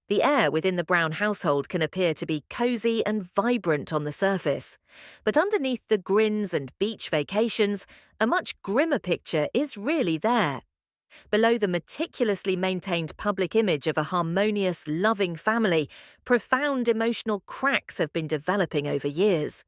The air within the Brown household can appear to be cozy and vibrant on the surface, but underneath the grins and beach vacations, a much grimmer picture is really there. Below the meticulously maintained public image of a harmonious, loving family, profound emotional cracks have been developing over years.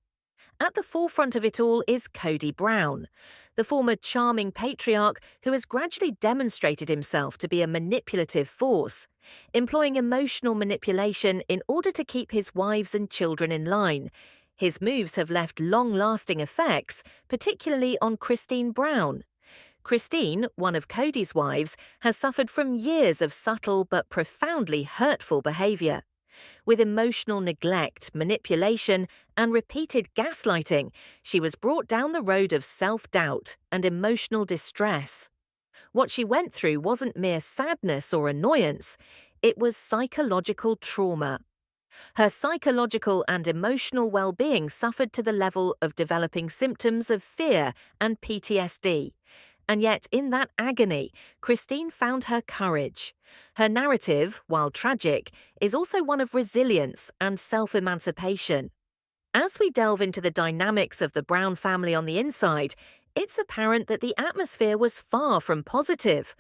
At the forefront of it all is Cody Brown, the former charming patriarch who has gradually demonstrated himself to be a manipulative force, employing emotional manipulation in order to keep his wives and children in line. His moves have left long-lasting effects, particularly on Christine Brown. Christine, one of Cody's wives, has suffered from years of subtle but profoundly hurtful behavior. With emotional neglect, manipulation, and repeated gaslighting, she was brought down the road of self-doubt and emotional distress. What she went through wasn't mere sadness or annoyance, it was psychological trauma. Her psychological and emotional well-being suffered to the level of developing symptoms of fear and PTSD. And yet, in that agony, Christine found her courage. Her narrative, while tragic, is also one of resilience and self-emancipation. As we delve into the dynamics of the Brown family on the inside, it's apparent that the atmosphere was far from positive.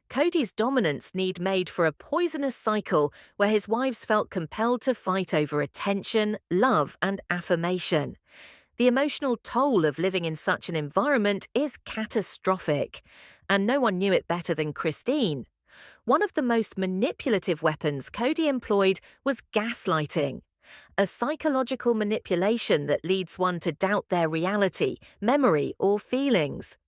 Cody's dominance need made for a poisonous cycle where his wives felt compelled to fight over attention, love, and affirmation. The emotional toll of living in such an environment is catastrophic, and no one knew it better than Christine. One of the most manipulative weapons Cody employed was gaslighting, a psychological manipulation that leads one to doubt their reality, memory, or feelings.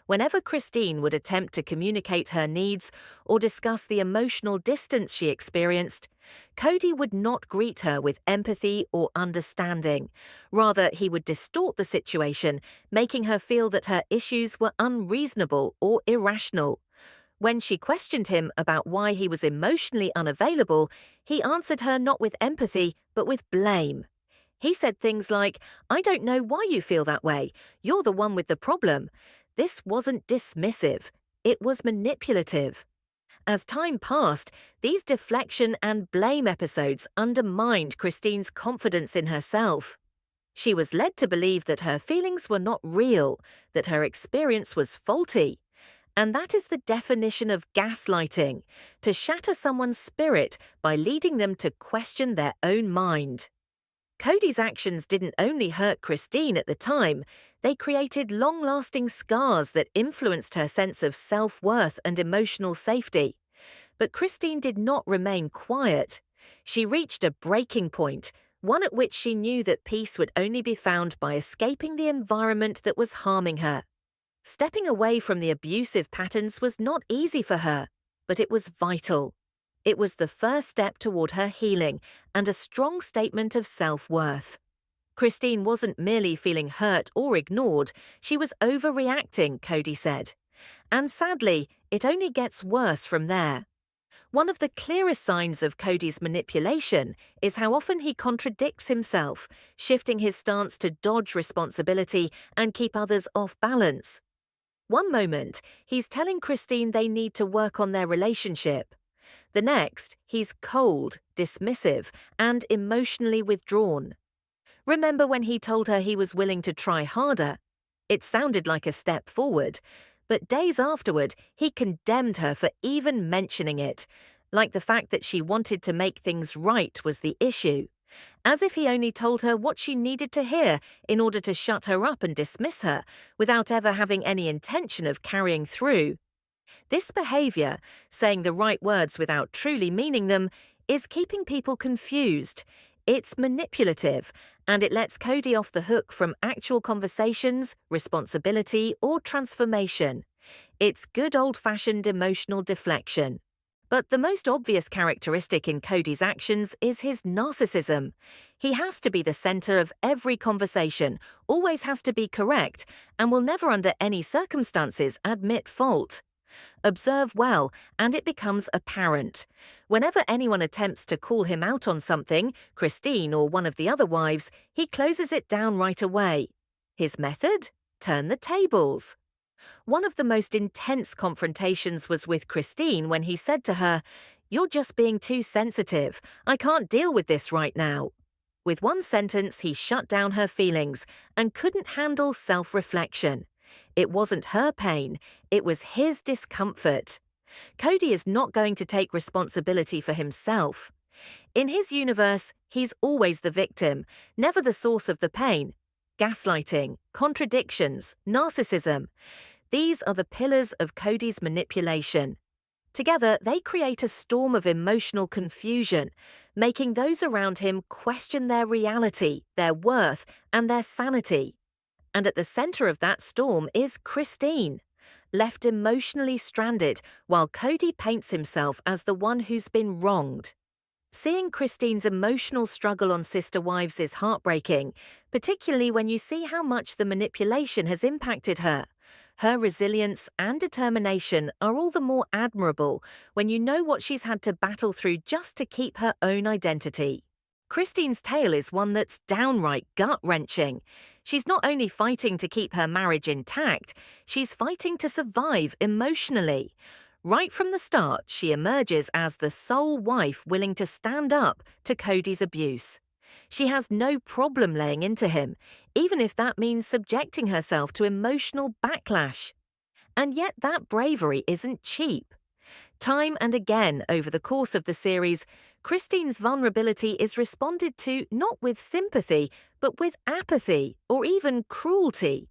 Whenever Christine would attempt to communicate her needs or discuss the emotional distance she experienced, Cody would not greet her with empathy or understanding. Rather, he would distort the situation, making her feel that her issues were unreasonable or irrational. When she questioned him about why he was emotionally unavailable, he answered her not with empathy, but with blame. He said things like, "I don't know why you feel that way. You're the one with the problem." This wasn't dismissive, it was manipulative. As time passed, these deflection and blame episodes undermined Christine's confidence in herself. She was led to believe that her feelings were not real, that her experience was faulty. And that is the definition of gaslighting, to shatter someone's spirit by leading them to question their own mind. Cody's actions didn't only hurt Christine at the time, they created long-lasting scars that influenced her sense of self-worth and emotional safety. But Christine did not remain quiet. She reached a breaking point, one at which she knew that peace would only be found by escaping the environment that was harming her. Stepping away from the abusive patterns was not easy for her, but it was vital. It was the first step toward her healing and a strong statement of self-worth. Christine wasn't merely feeling hurt or ignored, she was overreacting, Cody said. And sadly, it only gets worse from there. One of the clearest signs of Cody's manipulation is how often he contradicts himself, shifting his stance to dodge responsibility and keep others off balance. One moment, he's telling Christine they need to work on their relationship. The next, he's cold, dismissive, and emotionally withdrawn. Remember when he told her he was willing to try harder? It sounded like a step forward, but days afterward, he condemned her for even mentioning it, like the fact that she wanted to make things right was the issue, as if he only told her what she needed to hear in order to shut her up and dismiss her, without ever having any intention of carrying through. This behavior, saying the right words without truly meaning them, is keeping people confused. It's manipulative, and it lets Cody off the hook from actual conversations, responsibility, or transformation. It's good old-fashioned emotional deflection. But the most obvious characteristic in Cody's actions is his narcissism. He has to be the center of every conversation, always has to be correct, and will never under any circumstances admit fault. Observe well, and it becomes apparent. Whenever anyone attempts to call him out on something, Christine or one of the other wives, he closes it down right away. His method? Turn the tables. One of the most intense confrontations was with Christine when he said to her, "You're just being too sensitive. I can't deal with this right now." With one sentence, he shut down her feelings and couldn't handle self-reflection. It wasn't her pain, it was his discomfort. Cody is not going to take responsibility for himself. In his universe, he's always the victim, never the source of the pain. Gaslighting, contradictions, narcissism. These are the pillars of Cody's manipulation. Together, they create a storm of emotional confusion, making those around him question their reality, their worth, and their sanity. And at the center of that storm is Christine, left emotionally stranded while Cody paints himself as the one who's been wronged. Seeing Christine's emotional struggle on Sister Wives is heartbreaking, particularly when you see how much the manipulation has impacted her. Her resilience and determination are all the more admirable when you know what she's had to battle through just to keep her own identity. Christine's tale is one that's downright gut-wrenching. She's not only fighting to keep her marriage intact, she's fighting to survive emotionally. Right from the start, she emerges as the sole wife willing to stand up to Cody's abuse. She has no problem laying into him, even if that means subjecting herself to emotional backlash. And yet that bravery isn't cheap. Time and again over the course of the series, Christine's vulnerability is responded to not with sympathy, but with apathy or even cruelty.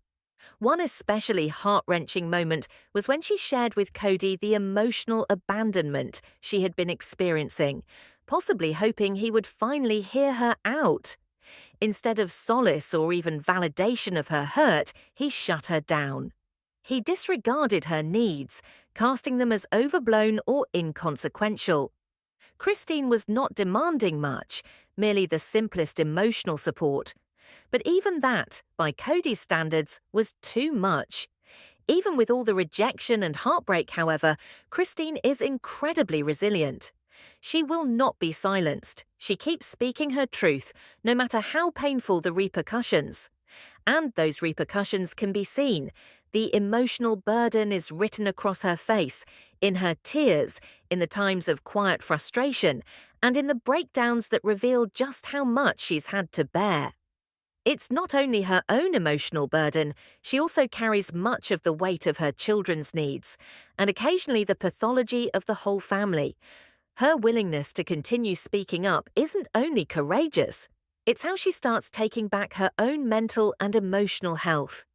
One especially heart-wrenching moment was when she shared with Cody the emotional abandonment she had been experiencing, possibly hoping he would finally hear her out. Instead of solace or even validation of her hurt, he shut her down. He disregarded her needs, casting them as overblown or inconsequential. Christine was not demanding much, merely the simplest emotional support. But even that, by Cody's standards, was too much. Even with all the rejection and heartbreak, however, Christine is incredibly resilient. She will not be silenced. She keeps speaking her truth, no matter how painful the repercussions. And those repercussions can be seen. The emotional burden is written across her face, in her tears, in the times of quiet frustration, and in the breakdowns that reveal just how much she's had to bear. It's not only her own emotional burden, she also carries much of the weight of her children's needs, and occasionally the pathology of the whole family. Her willingness to continue speaking up isn't only courageous, it's how she starts taking back her own mental and emotional health.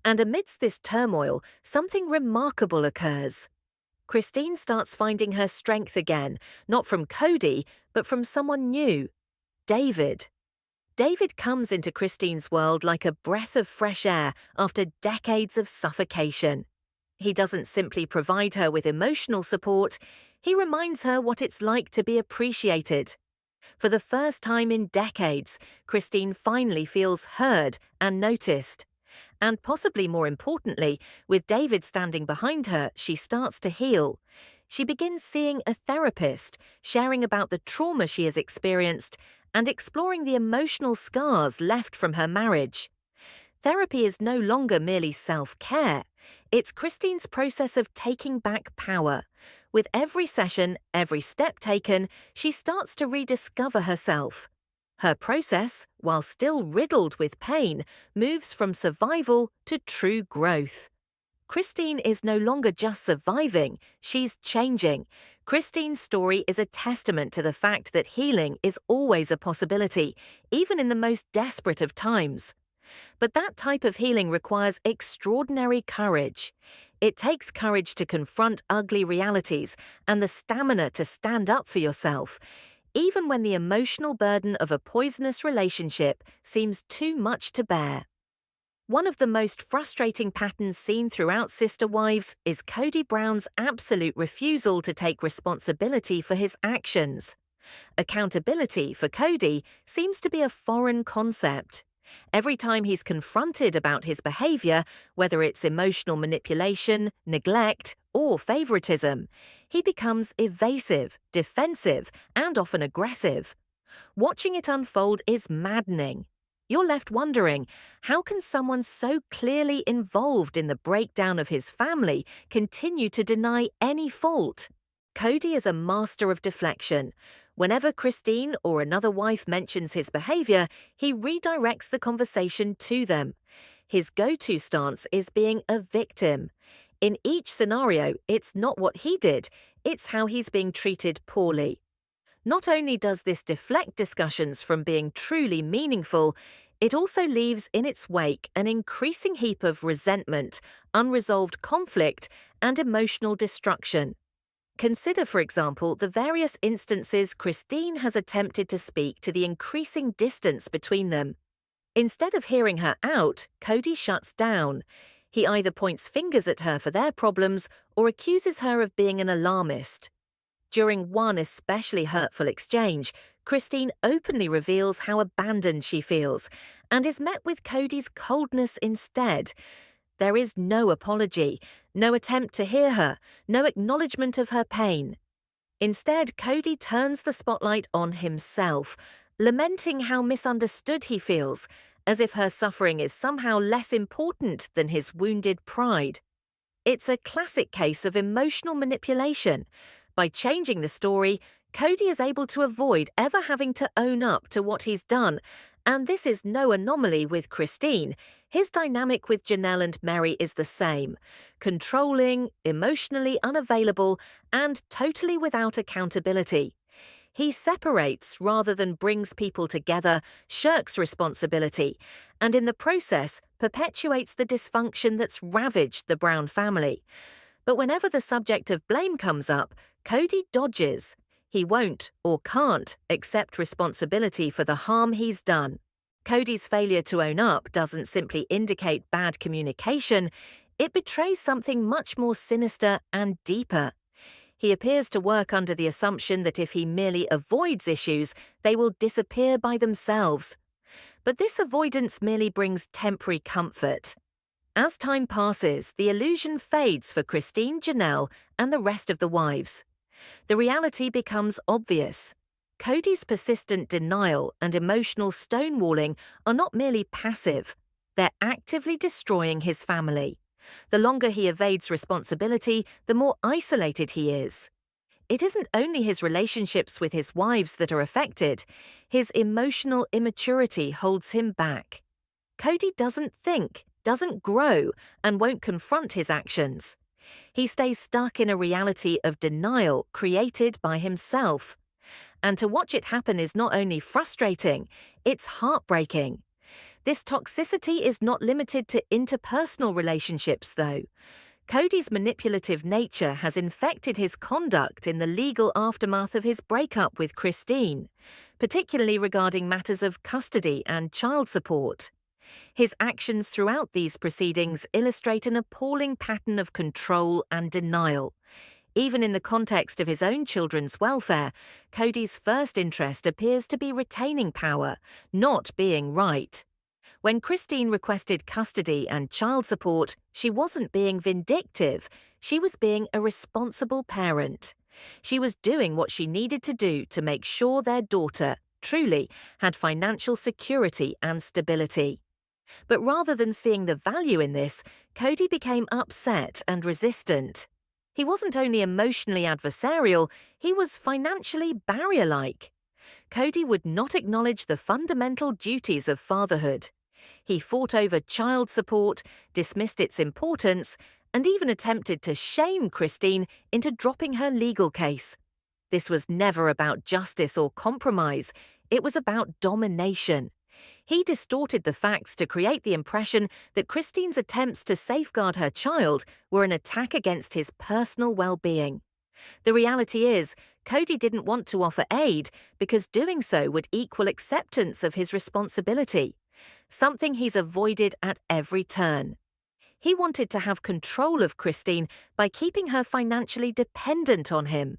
And amidst this turmoil, something remarkable occurs. Christine starts finding her strength again, not from Cody, but from someone new, David. David comes into Christine's world like a breath of fresh air after decades of suffocation. He doesn't simply provide her with emotional support, he reminds her what it's like to be appreciated. For the first time in decades, Christine finally feels heard and noticed. And possibly more importantly, with David standing behind her, she starts to heal. She begins seeing a therapist, sharing about the trauma she has experienced, and exploring the emotional scars left from her marriage. Therapy is no longer merely self-care. It's Christine's process of taking back power. With every session, every step taken, she starts to rediscover herself. Her process, while still riddled with pain, moves from survival to true growth. Christine is no longer just surviving, she's changing. Christine's story is a testament to the fact that healing is always a possibility, even in the most desperate of times. But that type of healing requires extraordinary courage. It takes courage to confront ugly realities and the stamina to stand up for yourself, even when the emotional burden of a poisonous relationship seems too much to bear. One of the most frustrating patterns seen throughout Sister Wives is Cody Brown's absolute refusal to take responsibility for his actions. Accountability, for Cody, seems to be a foreign concept. Every time he's confronted about his behavior, whether it's emotional manipulation, neglect, or favoritism, he becomes evasive, defensive, and often aggressive. Watching it unfold is maddening. You're left wondering, how can someone so clearly involved in the breakdown of his family continue to deny any fault? Cody is a master of deflection. Whenever Christine or another wife mentions his behavior, he redirects the conversation to them. His go-to stance is being a victim. In each scenario, it's not what he did, it's how he's being treated poorly. Not only does this deflect discussions from being truly meaningful, it also leaves in its wake an increasing heap of resentment, unresolved conflict, and emotional destruction. Consider, for example, the various instances Christine has attempted to speak to the increasing distance between them. Instead of hearing her out, Cody shuts down. He either points fingers at her for their problems or accuses her of being an alarmist. During one especially hurtful exchange, Christine openly reveals how abandoned she feels and is met with Cody's coldness instead. There is no apology, no attempt to hear her, no acknowledgement of her pain. Instead, Cody turns the spotlight on himself, lamenting how misunderstood he feels, as if her suffering is somehow less important than his wounded pride. It's a classic case of emotional manipulation. By changing the story, Cody is able to avoid ever having to own up to what he's done, and this is no anomaly with Christine. His dynamic with Janelle and Mary is the same: controlling, emotionally unavailable, and totally without accountability. He separates rather than brings people together, shirks responsibility, and in the process perpetuates the dysfunction that's ravaged the Brown family. But whenever the subject of blame comes up, Cody dodges. He won't or can't accept responsibility for the harm he's done. Cody's failure to own up doesn't simply indicate bad communication, it betrays something much more sinister and deeper. He appears to work under the assumption that if he merely avoids issues, they will disappear by themselves. But this avoidance merely brings temporary comfort. As time passes, the illusion fades for Christine, Janelle, and the rest of the wives. The reality becomes obvious. Cody's persistent denial and emotional stonewalling are not merely passive, they're actively destroying his family. The longer he evades responsibility, the more isolated he is. It isn't only his relationships with his wives that are affected, his emotional immaturity holds him back. Cody doesn't think, doesn't grow, and won't confront his actions. He stays stuck in a reality of denial created by himself. And to watch it happen is not only frustrating, it's heartbreaking. This toxicity is not limited to interpersonal relationships, though. Cody's manipulative nature has infected his conduct in the legal aftermath of his breakup with Christine, particularly regarding matters of custody and child support. His actions throughout these proceedings illustrate an appalling pattern of control and denial. Even in the context of his own children's welfare, Cody's first interest appears to be retaining power, not being right. When Christine requested custody and child support, she wasn't being vindictive, she was being a responsible parent. She was doing what she needed to do to make sure their daughter, truly, had financial security and stability. But rather than seeing the value in this, Cody became upset and resistant. He wasn't only emotionally adversarial, he was financially barrier-like. Cody would not acknowledge the fundamental duties of fatherhood. He fought over child support, dismissed its importance, and even attempted to shame Christine into dropping her legal case. This was never about justice or compromise, it was about domination. He distorted the facts to create the impression that Christine's attempts to safeguard her child were an attack against his personal well-being. The reality is, Cody didn't want to offer aid because doing so would equal acceptance of his responsibility, something he's avoided at every turn. He wanted to have control of Christine by keeping her financially dependent on him.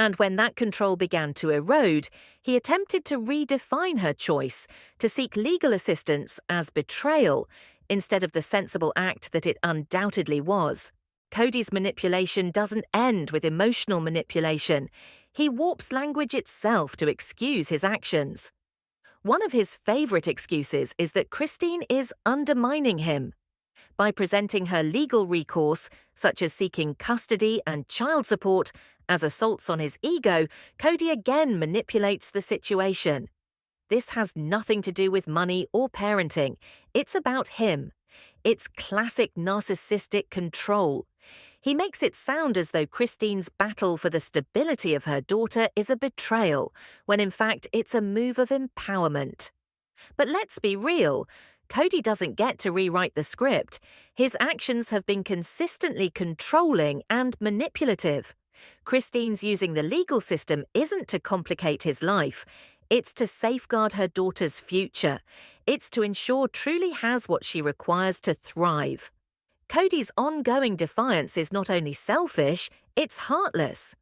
And when that control began to erode, he attempted to redefine her choice, to seek legal assistance as betrayal, instead of the sensible act that it undoubtedly was. Cody's manipulation doesn't end with emotional manipulation. He warps language itself to excuse his actions. One of his favorite excuses is that Christine is undermining him. By presenting her legal recourse, such as seeking custody and child support, As assaults on his ego, Cody again manipulates the situation. This has nothing to do with money or parenting. It's about him. It's classic narcissistic control. He makes it sound as though Christine's battle for the stability of her daughter is a betrayal, when in fact it's a move of empowerment. But let's be real. Cody doesn't get to rewrite the script. His actions have been consistently controlling and manipulative. Christine's using the legal system isn't to complicate his life. It's to safeguard her daughter's future. It's to ensure Truly has what she requires to thrive. Cody's ongoing defiance is not only selfish, it's heartless.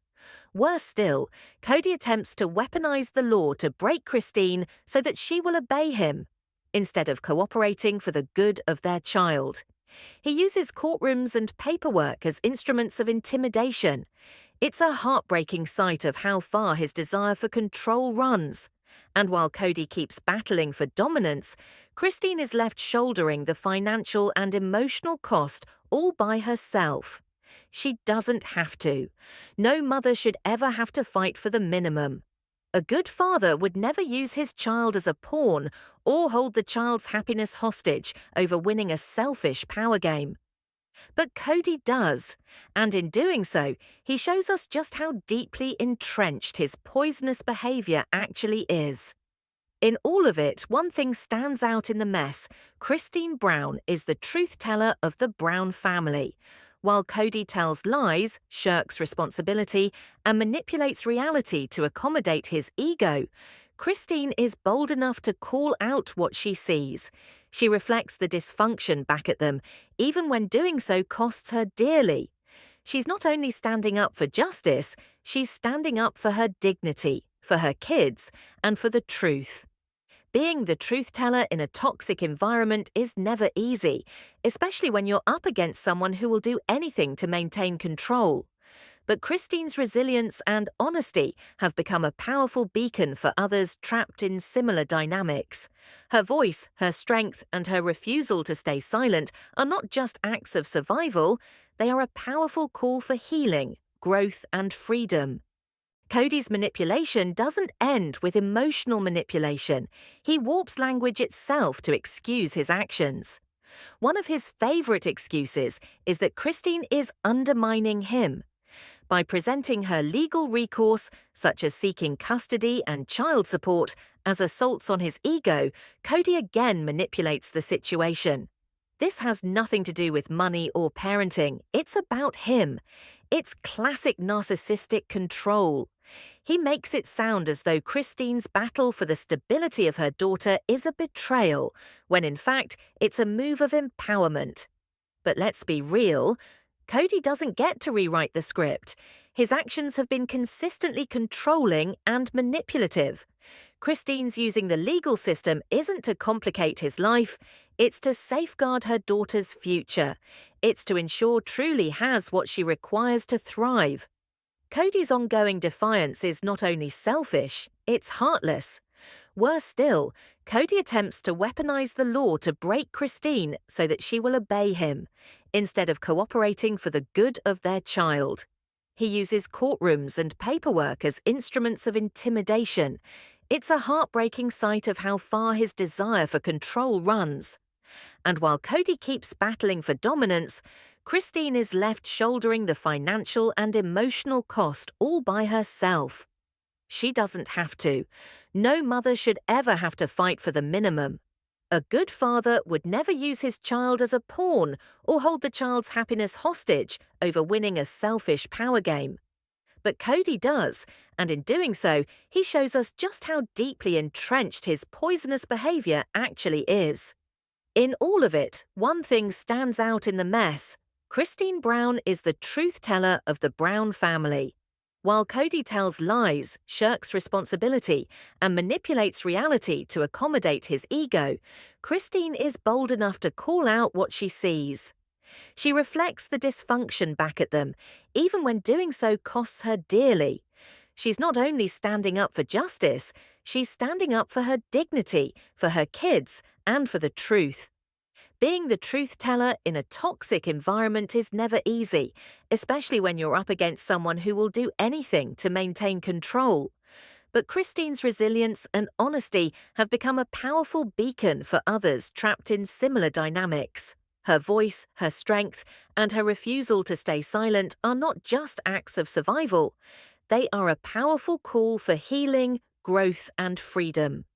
Worse still, Cody attempts to weaponize the law to break Christine so that she will obey him, instead of cooperating for the good of their child. He uses courtrooms and paperwork as instruments of intimidation. It's a heartbreaking sight of how far his desire for control runs. And while Cody keeps battling for dominance, Christine is left shouldering the financial and emotional cost all by herself. She doesn't have to. No mother should ever have to fight for the minimum. A good father would never use his child as a pawn or hold the child's happiness hostage over winning a selfish power game. But Cody does, and in doing so, he shows us just how deeply entrenched his poisonous behavior actually is. In all of it, one thing stands out in the mess. Christine Brown is the truth teller of the Brown family. While Cody tells lies, shirks responsibility, and manipulates reality to accommodate his ego, Christine is bold enough to call out what she sees. She reflects the dysfunction back at them, even when doing so costs her dearly. She's not only standing up for justice, she's standing up for her dignity, for her kids, and for the truth. Being the truth teller in a toxic environment is never easy, especially when you're up against someone who will do anything to maintain control. But Christine's resilience and honesty have become a powerful beacon for others trapped in similar dynamics. Her voice, her strength, and her refusal to stay silent are not just acts of survival, they are a powerful call for healing, growth, and freedom. Cody's manipulation doesn't end with emotional manipulation. He warps language itself to excuse his actions. One of his favorite excuses is that Christine is undermining him. By presenting her legal recourse, such as seeking custody and child support, as assaults on his ego, Cody again manipulates the situation. This has nothing to do with money or parenting. It's about him. It's classic narcissistic control. He makes it sound as though Christine's battle for the stability of her daughter is a betrayal, when in fact it's a move of empowerment. But let's be real. Cody doesn't get to rewrite the script. His actions have been consistently controlling and manipulative. Christine's using the legal system isn't to complicate his life, it's to safeguard her daughter's future. It's to ensure Truly has what she requires to thrive. Cody's ongoing defiance is not only selfish, it's heartless. Worse still, Cody attempts to weaponize the law to break Christine so that she will obey him, instead of cooperating for the good of their child. He uses courtrooms and paperwork as instruments of intimidation. It's a heartbreaking sight of how far his desire for control runs. And while Cody keeps battling for dominance, Christine is left shouldering the financial and emotional cost all by herself. She doesn't have to. No mother should ever have to fight for the minimum. A good father would never use his child as a pawn or hold the child's happiness hostage over winning a selfish power game. But Cody does, and in doing so, he shows us just how deeply entrenched his poisonous behavior actually is. In all of it, one thing stands out in the mess. Christine Brown is the truth teller of the Brown family. While Cody tells lies, shirks responsibility, and manipulates reality to accommodate his ego, Christine is bold enough to call out what she sees. She reflects the dysfunction back at them, even when doing so costs her dearly. She's not only standing up for justice, she's standing up for her dignity, for her kids, and for the truth. Being the truth teller in a toxic environment is never easy, especially when you're up against someone who will do anything to maintain control. But Christine's resilience and honesty have become a powerful beacon for others trapped in similar dynamics. Her voice, her strength, and her refusal to stay silent are not just acts of survival. They are a powerful call for healing, growth, and freedom.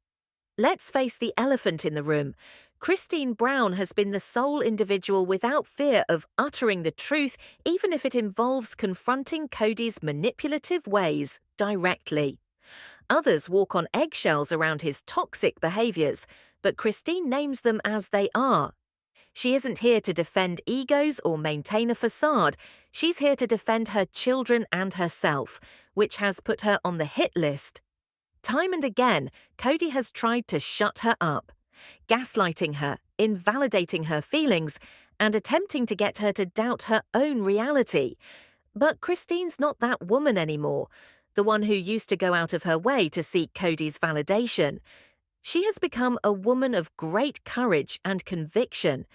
Let's face the elephant in the room. Christine Brown has been the sole individual without fear of uttering the truth, even if it involves confronting Cody's manipulative ways directly. Others walk on eggshells around his toxic behaviors, but Christine names them as they are. She isn't here to defend egos or maintain a facade. She's here to defend her children and herself, which has put her on the hit list. Time and again, Cody has tried to shut her up, gaslighting her, invalidating her feelings, and attempting to get her to doubt her own reality. But Christine's not that woman anymore, the one who used to go out of her way to seek Cody's validation. She has become a woman of great courage and conviction.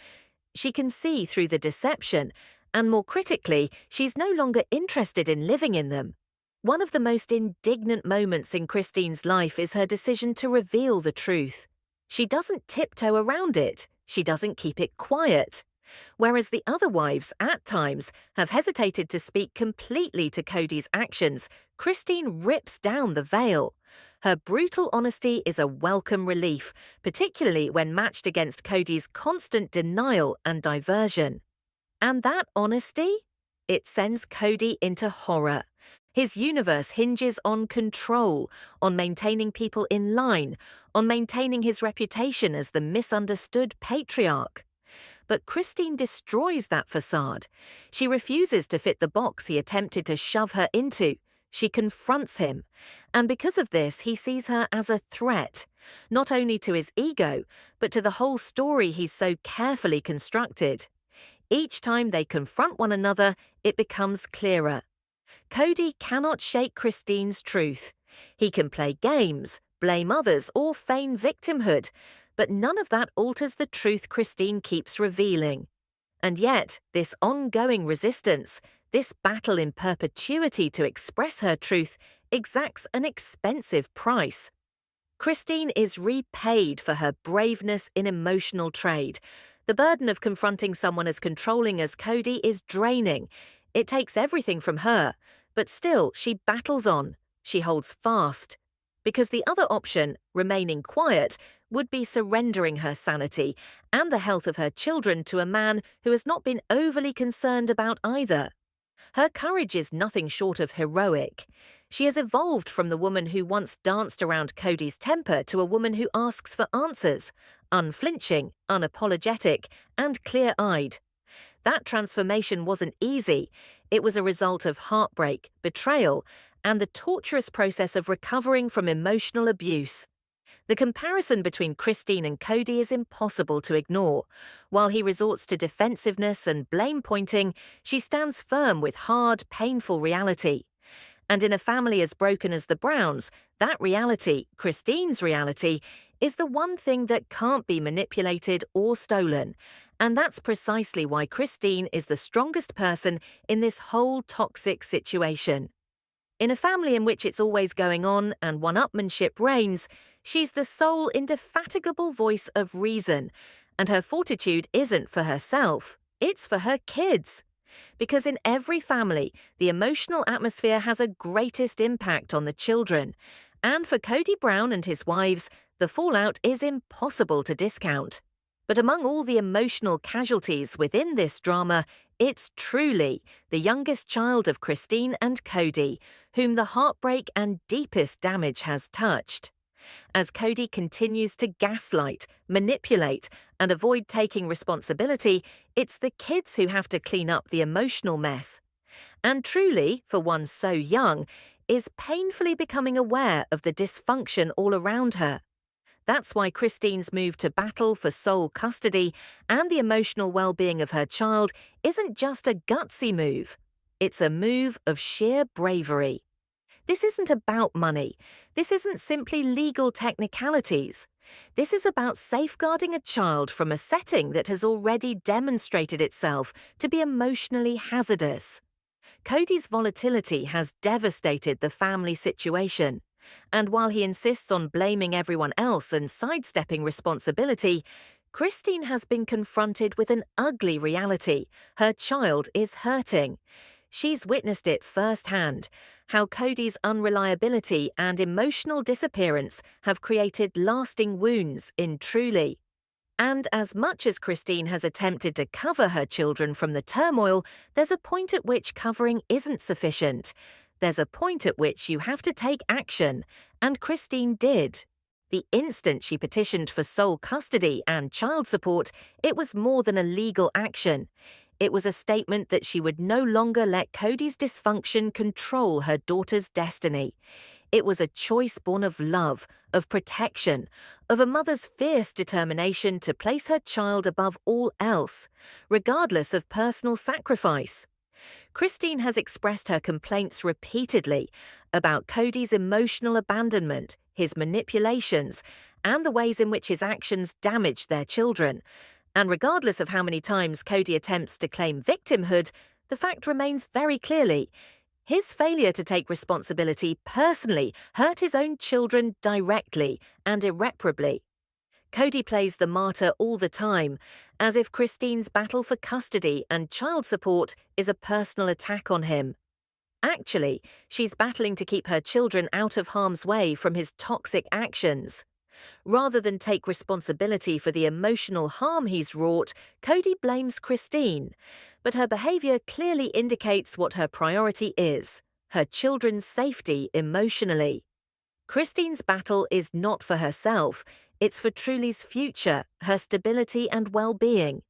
She can see through the deception, and more critically, she's no longer interested in living in them. One of the most indignant moments in Christine's life is her decision to reveal the truth. She doesn't tiptoe around it. She doesn't keep it quiet. Whereas the other wives, at times, have hesitated to speak completely to Cody's actions, Christine rips down the veil. Her brutal honesty is a welcome relief, particularly when matched against Cody's constant denial and diversion. And that honesty? It sends Cody into horror. His universe hinges on control, on maintaining people in line, on maintaining his reputation as the misunderstood patriarch. But Christine destroys that facade. She refuses to fit the box he attempted to shove her into. She confronts him. And because of this, he sees her as a threat, not only to his ego, but to the whole story he's so carefully constructed. Each time they confront one another, it becomes clearer. Cody cannot shake Christine's truth. He can play games, blame others, or feign victimhood, but none of that alters the truth Christine keeps revealing. And yet, this ongoing resistance, this battle in perpetuity to express her truth, exacts an expensive price. Christine is repaid for her braveness in emotional trade. The burden of confronting someone as controlling as Cody is draining. It takes everything from her, but still she battles on. She holds fast. Because the other option, remaining quiet, would be surrendering her sanity and the health of her children to a man who has not been overly concerned about either. Her courage is nothing short of heroic. She has evolved from the woman who once danced around Cody's temper to a woman who asks for answers, unflinching, unapologetic, and clear-eyed. That transformation wasn't easy. It was a result of heartbreak, betrayal, and the torturous process of recovering from emotional abuse. The comparison between Christine and Cody is impossible to ignore. While he resorts to defensiveness and blame-pointing, she stands firm with hard, painful reality. And in a family as broken as the Browns, that reality, Christine's reality, is the one thing that can't be manipulated or stolen. And that's precisely why Christine is the strongest person in this whole toxic situation. In a family in which it's always going on and one-upmanship reigns, she's the sole indefatigable voice of reason, and her fortitude isn't for herself, it's for her kids. Because in every family, the emotional atmosphere has a greatest impact on the children, and for Cody Brown and his wives, the fallout is impossible to discount. But among all the emotional casualties within this drama, it's truly the youngest child of Christine and Cody, whom the heartbreak and deepest damage has touched. As Cody continues to gaslight, manipulate, and avoid taking responsibility, it's the kids who have to clean up the emotional mess. And truly, for one so young, is painfully becoming aware of the dysfunction all around her. That's why Christine's move to battle for sole custody and the emotional well-being of her child isn't just a gutsy move. It's a move of sheer bravery. This isn't about money. This isn't simply legal technicalities. This is about safeguarding a child from a setting that has already demonstrated itself to be emotionally hazardous. Cody's volatility has devastated the family situation, and while he insists on blaming everyone else and sidestepping responsibility, Christine has been confronted with an ugly reality. Her child is hurting. She's witnessed it firsthand, how Cody's unreliability and emotional disappearance have created lasting wounds in Truly. And as much as Christine has attempted to cover her children from the turmoil, there's a point at which covering isn't sufficient. There's a point at which you have to take action, and Christine did. The instant she petitioned for sole custody and child support, it was more than a legal action. It was a statement that she would no longer let Cody's dysfunction control her daughter's destiny. It was a choice born of love, of protection, of a mother's fierce determination to place her child above all else, regardless of personal sacrifice. Christine has expressed her complaints repeatedly about Cody's emotional abandonment, his manipulations, and the ways in which his actions damaged their children. And regardless of how many times Cody attempts to claim victimhood, the fact remains very clearly: his failure to take responsibility personally hurt his own children directly and irreparably. Cody plays the martyr all the time, as if Christine's battle for custody and child support is a personal attack on him. Actually, she's battling to keep her children out of harm's way from his toxic actions. Rather than take responsibility for the emotional harm he's wrought, Cody blames Christine. But her behavior clearly indicates what her priority is: her children's safety emotionally. Christine's battle is not for herself, it's for Truly's future, her stability and well-being.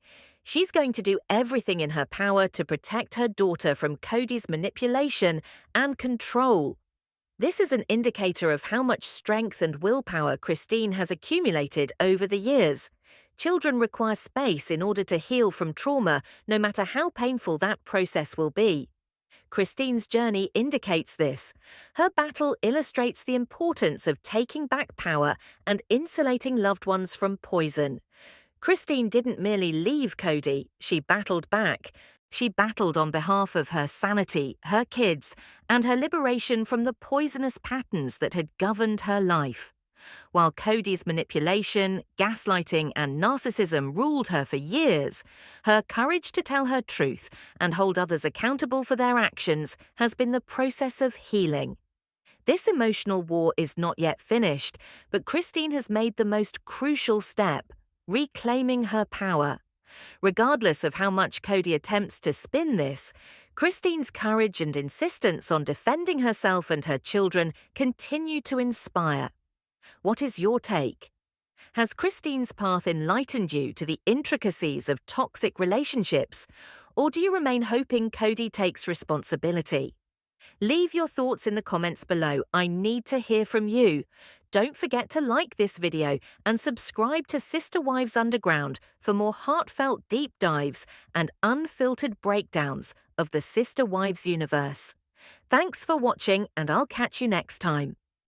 She's going to do everything in her power to protect her daughter from Cody's manipulation and control. This is an indicator of how much strength and willpower Christine has accumulated over the years. Children require space in order to heal from trauma, no matter how painful that process will be. Christine's journey indicates this. Her battle illustrates the importance of taking back power and insulating loved ones from poison. Christine didn't merely leave Cody, she battled back. She battled on behalf of her sanity, her kids, and her liberation from the poisonous patterns that had governed her life. While Cody's manipulation, gaslighting, and narcissism ruled her for years, her courage to tell her truth and hold others accountable for their actions has been the process of healing. This emotional war is not yet finished, but Christine has made the most crucial step: reclaiming her power. Regardless of how much Cody attempts to spin this, Christine's courage and insistence on defending herself and her children continue to inspire. What is your take? Has Christine's path enlightened you to the intricacies of toxic relationships, or do you remain hoping Cody takes responsibility? Leave your thoughts in the comments below. I need to hear from you. Don't forget to like this video and subscribe to Sister Wives Underground for more heartfelt deep dives and unfiltered breakdowns of the Sister Wives universe. Thanks for watching, and I'll catch you next time.